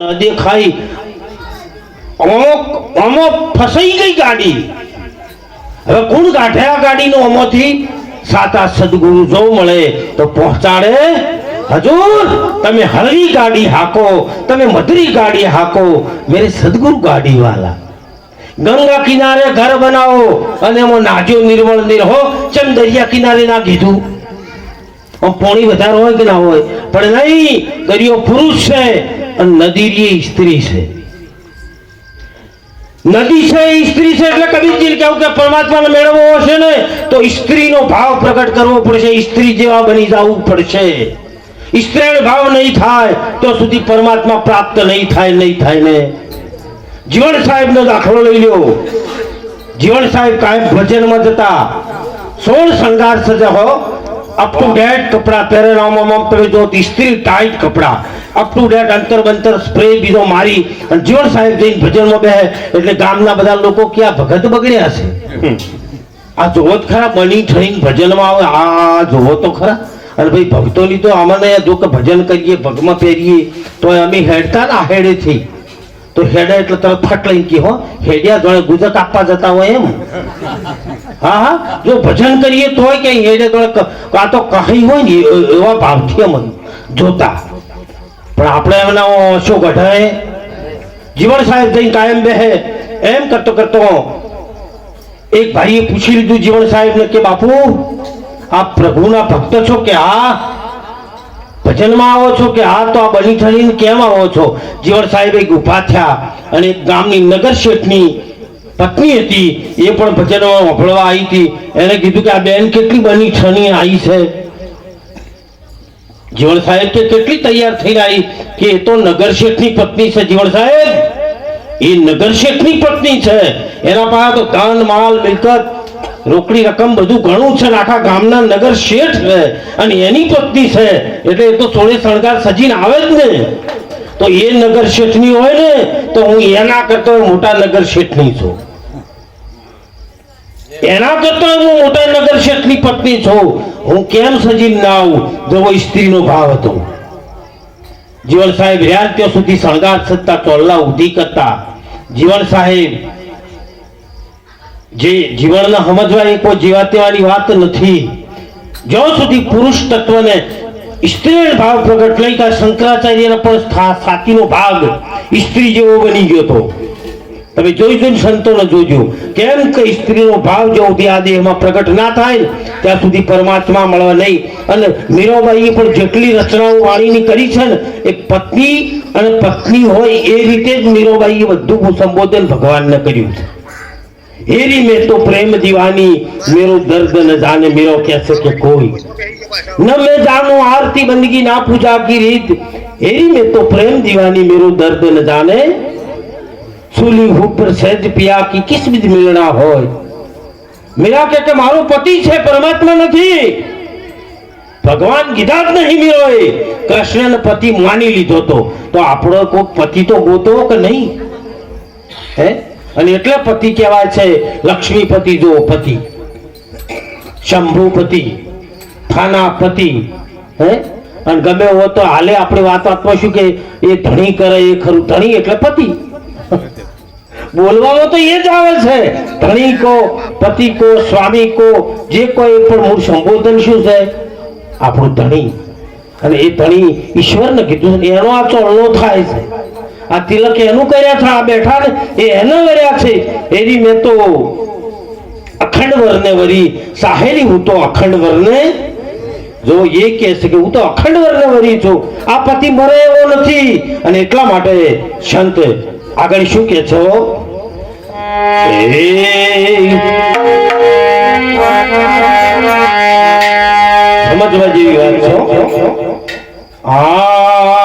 દેખાઈ અમો ફસાઈ ગઈ ગાડી. હવે કોણ કાઢે આ ગાડીનો અમોથી? સાતા સદગુરુ જો મળે તો પહોંચાડે. હજુર તમે હળવી ગાડી હાકો, તમે મધુરી ગાડી હાકો, મેરે સદગુરુ ગાડી વાલા. ગંગા કિનારે ઘર બનાવો અને એમાં નાજો નિર્મળ નિર્હો. ચમ દરિયા કિનારે ના કીધું? પાણી વધારે હોય કે ના હોય? પણ નહીં, દરિયો પુરુષ છે અને નદી સ્ત્રી છે. નદી છે સ્ત્રી છે એટલે કબીરજી કહ્યું કે પરમાત્માને મેળવવો હશે ને તો સ્ત્રીનો ભાવ પ્રગટ કરવો પડશે, સ્ત્રી જેવા બની જવું પડશે. સ્ત્રીનો ભાવ નહીં થાય તો સુધી પરમાત્મા પ્રાપ્ત નહીં થાય ને. જીવણ સાહેબનો દાખલો લઈ લ્યો. જીવણ સાહેબ કાયમ ભજનમાં જતા, 16 શણગાર સજા હો, અપ ટુ ડેટ કપડા પહેરે. તમે જો સ્ત્રી ટાઈટ કપડા, અપ ટુ ડેટ અંતર બંતર સ્પ્રે બીજો મારી અને જીવણ સાહેબ જઈને ભજનમાં બેહે એટલે ગામના બધા લોકો ક્યાં ભગત બગડ્યા છે. આ જોવો જ ખરા, બની ઠણીને ભજનમાં આવે. આ જોવો તો ખરા. અને ભાઈ ભક્તોની તો અમને જો કે ભજન કરીએ, ભગમાં પહેરીએ તો અમે હેડતા ના હેડેથી તો હેડે એટલે તમે ફટ લઈને કે હો હેડ્યા જોડે ગુજરાત આપવા જતા હોય એમ. હા, જો ભજન કરીએ તોય કે હેડે જોડે આ તો કહી હોય ને એવા ભાવથી અમને જોતા. પણ આપણે એમના શું ગઢાએ જીવણ સાહેબ જઈને કાયમ બેહે. એમ કરતો એક ભાઈએ પૂછી લીધું જીવણ સાહેબને કે બાપુ આપ પ્રભુના ભક્ત છો કે આ ભજનમાં આવો છો કે આ તો આ બની ઠણીને કેમ આવો છો? જીવણ સાહેબ એક ઉભા થયા અને એક ગામની નગર શેઠની પત્ની હતી, એ પણ ભજનમાં વફળવા આવી હતી. એને કીધું કે આ બેન કેટલી બની ઠણી આવી છે? જીવણ સાહેબ કે કેટલી તૈયાર થઈને આવી? કે એ તો નગર શેઠની પત્ની છે. જીવણ સાહેબ એ નગર શેઠની પત્ની છે, એના પાસે તો ધન માલ મિલકત રોકડી રકમ બધું ઘણું છે, આખા ગામના નગર શેઠ છે અને એની પત્ની છે એટલે એ તો 16 શણગાર સજીને આવે જ ને. તો એ નગર શેઠની હોય ને તો હું એના કરતો મોટા નગર શેઠની છું, એના કરતા હું મોટા નગર શેઠની પત્ની છું. હું કેમ સજીને ના આવું? જો સ્ત્રીનો ભાવ હતો. જીવણ સાહેબ રહ્યા ત્યાં સુધી શણગાર સજતા ચોલ્લા ઉધી કરતા. જીવણ સાહેબ જે જીવનને સમજવા એ કોઈ જીવાતવાની વાત નથી. જ્યાં સુધી પુરુષ તત્વને સ્ત્રી ભાવ પ્રગટ નહીં થાય, શંકરાચાર્યનો પણ સાતીનો ભાગ સ્ત્રી જેવો બની ગયો હતો. તમે જોઈજો સંતોને જોજો કેમ કે સ્ત્રીનો ભાવ જો સુધી આ દેહમાં પ્રગટ ના થાય ત્યાં સુધી પરમાત્મા મળવા નહીં. અને મીરાબાઈએ પણ જેટલી રચનાઓ વાણીની કરી છે ને એ પત્ની અને પત્ની હોય એ રીતે જ મીરાબાઈએ બધું સંબોધન ભગવાનને કર્યું છે. हेरी में तो प्रेम दीवानी मेरो दर्द न जाने मेरो कैसे के कोई न मैं जानू आरती बंदगी ना पूजा की रीत. हेरी में तो प्रेम दीवानी मेरो दर्द न जाने सूली ऊपर सहज पिया की किस विध मिलना होय. मेरा के मारो पति छे परमात्मा नहीं. भगवान कीधा ज नहीं मिलोए. कृष्ण ने पति मानी लीधो तो आपणो को पति तो गोतो के नहीं है. અને એટલે પતિ કહેવાય છે. લક્ષ્મીપતિ જો પતિ, શંભુપતિ, થાનાપતિ, હે અને ગમે હો તો હાલે આપણી વાતમાં શું કે એ ધણી કરે એ ખરું. ધણી એટલે પતિ. બોલવામાં તો એ જ આવે છે. ધણી કો, પતિ કો, સ્વામી કો, જે કોઈ પણ મૂળ સંબોધન શું છે? આપણું ધણી. અને એ ધણી ઈશ્વરને કીધું એનો આ ચોળનો થાય છે. આ તિલક એનું કર્યા છે, આ બેઠા ને એ એને વર્યા છે. એની મેં તો અખંડ વરને વરી સાહેલી. હું તો અખંડ વરને જો એ કહે છે કે હું તો અખંડ વરને વરી છું. આ પતિ મરે એવો નથી. અને એટલા માટે સંત આગળ શું કહે છે? સમજવા જેવી વાત છે. આ